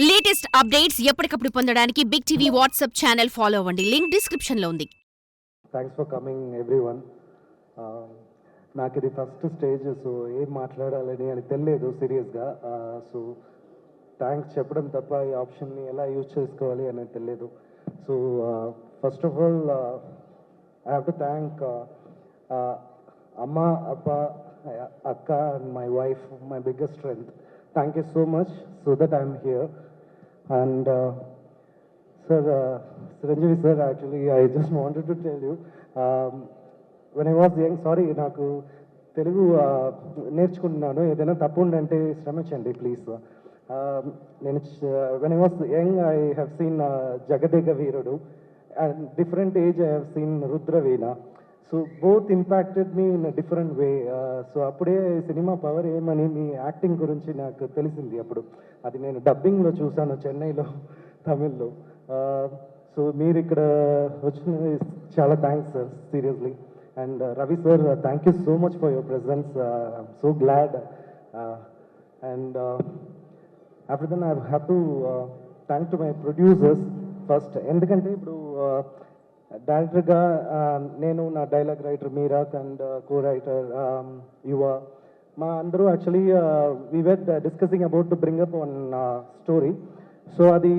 Latest updates ఎప్పటికప్పుడు పొందడానికి big TV WhatsApp channel follow అవ్వండి. లింక్ డిస్క్రిప్షన్ లో ఉంది. Thanks for coming everyone. నాకు ఇది ఫస్ట్ స్టేజ్, సో ఏం మాట్లాడాలని అని తెలియదు సీరియస్గా. సో థ్యాంక్స్ చెప్పడం తప్ప ఈ ఆప్షన్ని ఎలా యూజ్ చేసుకోవాలి అని తెలియదు. So first of all I have to thank అమ్మ, అప్ప, అక్క and my wife, my biggest strength. Thank you so much so that I'm here. And sir, Chiranjeevi sir, actually I just wanted to tell you, when I was young, sorry, నాకు తెలుగు నేర్చుకుంటున్నాను, ఏదైనా తప్పు ఉందంటే శ్రమించండి please. నేను when I was young I have seen Jagadeka Veerudu, and different age I have seen Rudraveena. So both impacted me in different way. So అప్పుడే cinema power ఏమని మీ acting గురించి నాకు తెలిసింది. అప్పుడు అది నేను డబ్బింగ్లో చూశాను చెన్నైలో, తమిళ్లో. సో మీరు ఇక్కడ వచ్చిన చాలా thanks sir, seriously. And Ravi sir, thank you so much for your presence. I'm so glad. And after then I have to thank to my producers first. ఎందుకంటే ఇప్పుడు డైరెక్టర్గా నేను, నా dialogue writer Meerak and co writer Yuva, మా అందరూ actually we were discussing about to bring up one story. So అది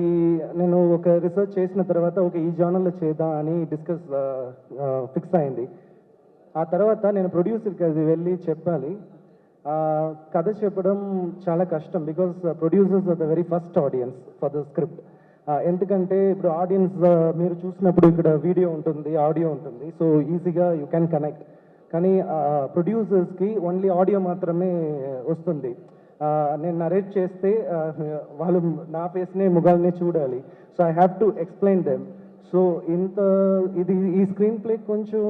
నేను ఒక రీసెర్చ్ చేసిన తర్వాత ఈ జానర్లో చేద్దాం అని ఫిక్స్ అయింది. ఆ తర్వాత నేను ప్రొడ్యూసర్కి అది వెళ్ళి చెప్పాలి. కథ చెప్పడం చాలా కష్టం, because producers are the very first audience for the script. ఎందుకంటే ఇప్పుడు ఆడియన్స్ మీరు చూసినప్పుడు ఇక్కడ వీడియో ఉంటుంది, ఆడియో ఉంటుంది, సో ఈజీగా యూ క్యాన్ కనెక్ట్. కానీ ప్రొడ్యూసర్స్కి ఓన్లీ ఆడియో మాత్రమే వస్తుంది. నేను నరేట్ చేస్తే వాళ్ళు నా ఫేస్నే, ముఖాలనే చూడాలి. So I have to explain them. So ఈ స్క్రీన్ ప్లే కొంచెం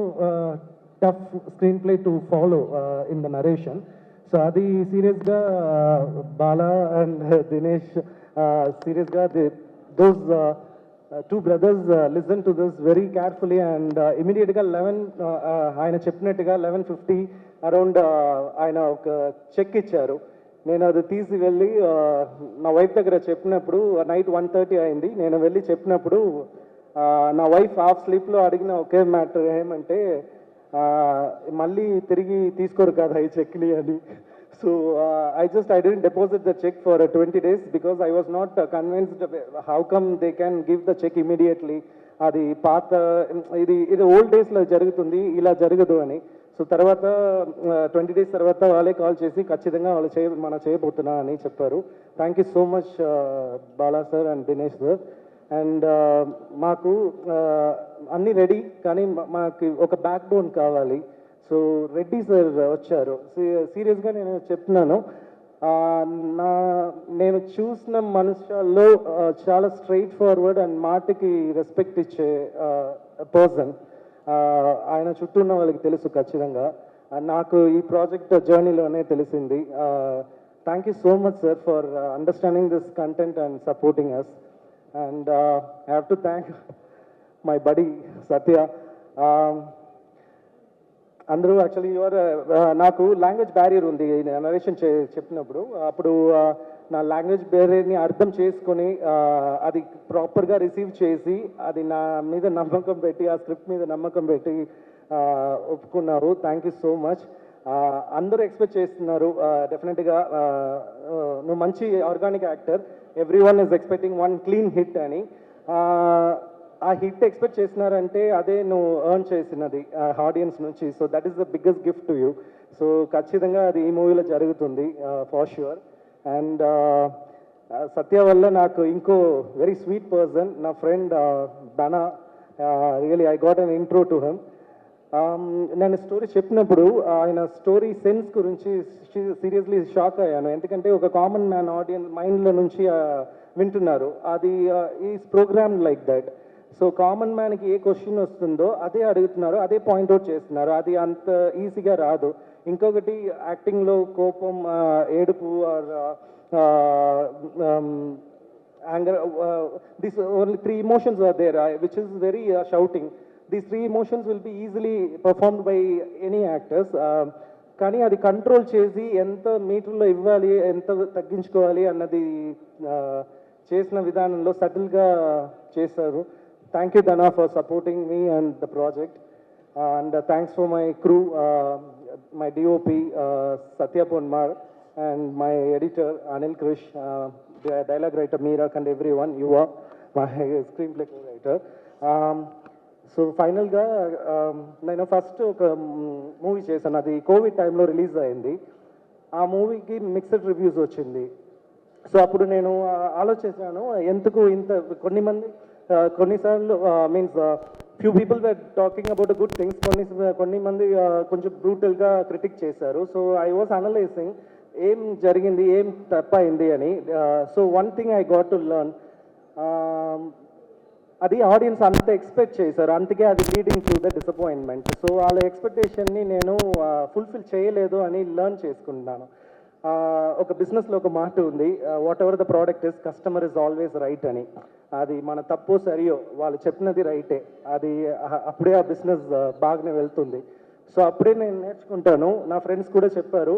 tough screen play to follow in the narration. So అది సీరియస్గా బాలా అండ్ దినేష్ సీరియస్గా those two brothers listen to this very carefully, and immediately 11 ఆయన చెప్పినట్టుగా 11:50 అరౌండ్ ఆయన ఒక చెక్ ఇచ్చారు. నేను అది తీసి వెళ్ళి నా వైఫ్ దగ్గర చెప్పినప్పుడు నైట్ 1:30 అయింది. నేను వెళ్ళి చెప్పినప్పుడు నా వైఫ్ హాఫ్ స్లీప్లో అడిగిన ఒకే మ్యాటర్ ఏమంటే, మళ్ళీ తిరిగి తీసుకోరు కదా ఈ చెక్ని అని. So I didn't deposit the check for 20 days because I was not convinced how come they can give the check immediately. అది పాత ఇది ఓల్డ్ డేస్లో జరుగుతుంది, ఇలా జరగదు అని. సో తర్వాత 20 days తర్వాత వాళ్ళే కాల్ చేసి ఖచ్చితంగా మనం చేయబోతున్నా అని చెప్పారు. Thank you so much Bala sir and Dinesh sir. And మాకు అన్నీ రెడీ, కానీ మాకు ఒక బ్యాక్ బోన్ కావాలి. సో రెడ్డి సార్ వచ్చారు. సీరియస్గా నేను చెప్తున్నాను, నేను చూసిన మనుషుల్లో చాలా స్ట్రైట్ ఫార్వర్డ్ అండ్ మాటకి రెస్పెక్ట్ ఇచ్చే పర్సన్. ఆయన చుట్టూ ఉన్న వాళ్ళకి తెలుసు ఖచ్చితంగా, నాకు ఈ ప్రాజెక్ట్ జర్నీలోనే తెలిసింది. Thank you so much sir for understanding this content and supporting us. And I have to thank my buddy Satya. అందరూ యాక్చువల్లీ నాకు లాంగ్వేజ్ బ్యారియర్ ఉంది నరేషన్ చెప్పినప్పుడు. అప్పుడు నా లాంగ్వేజ్ బ్యారియర్ని అర్థం చేసుకొని అది ప్రాపర్గా రిసీవ్ చేసి అది నా మీద నమ్మకం పెట్టి, ఆ స్క్రిప్ట్ మీద నమ్మకం పెట్టి ఒప్పుకున్నారు. Thank you so much. అందరూ ఎక్స్పెక్ట్ చేస్తున్నారు డెఫినెట్గా నువ్వు మంచి organic actor, every one is expecting one clean hit అని. ఆ హిట్ ఎక్స్పెక్ట్ చేసినారంటే అదే నువ్వు ఎర్న్ చేసినది ఆడియన్స్ నుంచి. So that is the biggest gift to you. So ఖచ్చితంగా అది ఈ మూవీలో జరుగుతుంది ఫర్ ష్యూర్. అండ్ సత్య వల్ల నాకు ఇంకో వెరీ స్వీట్ పర్సన్, నా friend Dhana. Really I got an intro to him. నేను స్టోరీ చెప్పినప్పుడు ఆయన స్టోరీ సెన్స్ గురించి సీరియస్లీ షాక్ అయ్యాను. ఎందుకంటే ఒక కామన్ మ్యాన్ ఆడియన్స్ మైండ్లో నుంచి వింటున్నారు. అది is program like that. So common మ్యాన్కి ఏ క్వశ్చన్ వస్తుందో అదే అడుగుతున్నారు, అదే పాయింట్అవుట్ చేస్తున్నారు. అది అంత ఈజీగా రాదు. ఇంకొకటి యాక్టింగ్లో కోపం, ఏడుపు, anger, this only 3 emotions are there which is very shouting. These 3 emotions will be easily performed by any actors. కానీ అది కంట్రోల్ చేసి ఎంత మీటర్లో ఇవ్వాలి, ఎంత తగ్గించుకోవాలి అన్నది చేసిన విధానంలో సటిల్గా చేశారు. Thank you Dhana for supporting me and the project. And thanks for my crew, my DOP Satya Ponmar and my editor Anil Krish, the dialogue writer Meerak and everyone, you are my screenplay co-writer. So ఫైనల్గా నేను first ఒక movie చేశాను, అది Covid టైంలో release అయింది. ఆ మూవీకి mixed reviews వచ్చింది. సో అప్పుడు నేను ఆలోచించాను, ఎందుకు ఇంత కొన్నిసార్లు means few people were talking about good things, కొన్ని మంది కొంచెం బ్రూటల్గా క్రిటిక్ చేశారు. సో ఐ వాస్ అనలైజింగ్ ఏం జరిగింది, ఏం తప్పైంది అని. So one thing I got to learn, అది ఆడియన్స్ అంత ఎక్స్పెక్ట్ చేశారు, అందుకే అది లీడింగ్ టు ద డిసప్పాయింట్మెంట్. సో వాళ్ళ ఎక్స్పెక్టేషన్ని నేను ఫుల్ఫిల్ చేయలేదు అని లెర్న్ చేసుకుంటున్నాను. ఒక బిజినెస్లో ఒక మాట ఉంది, what ever the product is customer is always right అని. అది మన తప్పో సరియో వాళ్ళు చెప్పినది రైటే, అది అప్పుడే ఆ బిజినెస్ బాగానే వెళ్తుంది. సో అప్పుడే నేను నేర్చుకుంటాను. నా ఫ్రెండ్స్ కూడా చెప్పారు,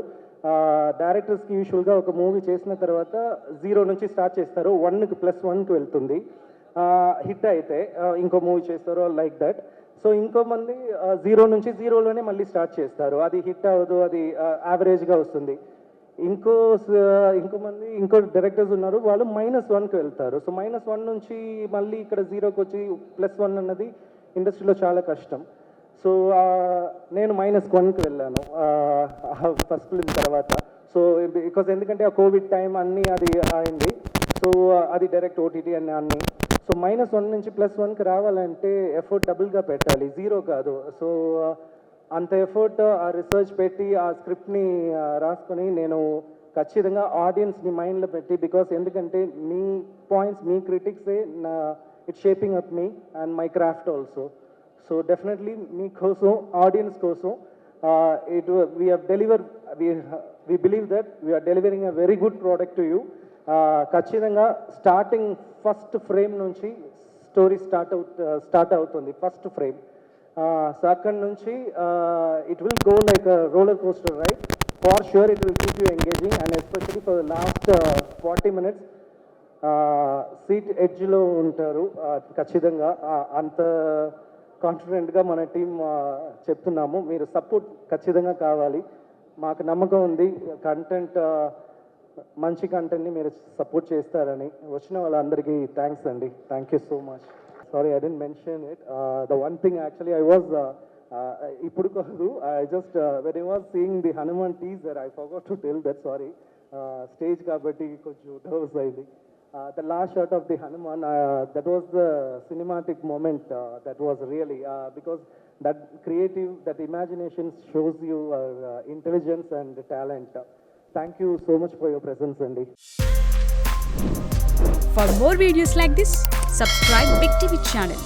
డైరెక్టర్స్కి యూజువల్గా ఒక మూవీ చేసిన తర్వాత 0 నుంచి స్టార్ట్ చేస్తారు, 1కి +1కి వెళ్తుంది. హిట్ అయితే ఇంకో మూవీ చేస్తారు లైక్ దట్. సో ఇంకో మంది 0 నుంచి 0లోనే మళ్ళీ స్టార్ట్ చేస్తారు, అది హిట్ అవ్వదు, అది యావరేజ్గా వస్తుంది. ఇంకో డైరెక్టర్స్ ఉన్నారు, వాళ్ళు -1కి వెళ్తారు. సో -1 నుంచి మళ్ళీ ఇక్కడ 0కి వచ్చి +1 అన్నది ఇండస్ట్రీలో చాలా కష్టం. సో నేను -1కి వెళ్ళాను ఫస్ట్ ఫిల్మ్ తర్వాత. సో బికాజ్ ఎందుకంటే ఆ కోవిడ్ టైం అన్నీ అది అయింది. సో అది డైరెక్ట్ ఓటీటీ అన్నీ. సో -1 నుంచి +1కి రావాలంటే ఎఫర్ట్ డబుల్గా పెట్టాలి, 0 కాదు. సో అంత ఎఫర్ట్ ఆ రీసెర్చ్ పెట్టి ఆ స్క్రిప్ట్ని రాసుకొని నేను ఖచ్చితంగా ఆడియన్స్ని మైండ్లో పెట్టి, బికాస్ ఎందుకంటే మీ పాయింట్స్, మీ క్రిటిక్సే నా it's shaping up me and my craft also. So definitely మీకోసం, ఆడియన్స్ కోసం we believe that we are delivering a very good product to you. ఖచ్చితంగా స్టార్టింగ్ ఫస్ట్ ఫ్రేమ్ నుంచి స్టోరీ స్టార్ట్ అవుతుంది, ఫస్ట్ ఫ్రేమ్. సో అక్కడి నుంచి it will go like roller coaster ride. For sure it will keep you engaging and especially for the last 40 minutes seat ఎడ్జ్లో ఉంటారు. ఖచ్చితంగా అంత కాన్ఫిడెంట్గా మన టీం చెప్తున్నాము. మీరు సపోర్ట్ ఖచ్చితంగా కావాలి, మాకు నమ్మకం ఉంది. మంచి కంటెంట్ని మీరు సపోర్ట్ చేస్తారని. వచ్చిన వాళ్ళందరికీ థ్యాంక్స్ అండి. Thank you so much. Sorry I didn't mention it. The one thing actually I was ఇప్పుడు కాదు, I just when I was seeing the Hanuman teaser I forgot to tell that. Sorry, stage కాబట్టి కొంచెం డర్స్ అయింది. The last shot of the Hanuman, that was the cinematic moment. That was really because that creative, that imagination shows you intelligence and talent. Thank you so much for your presence, Andy. For more videos like this, subscribe Big TV channel.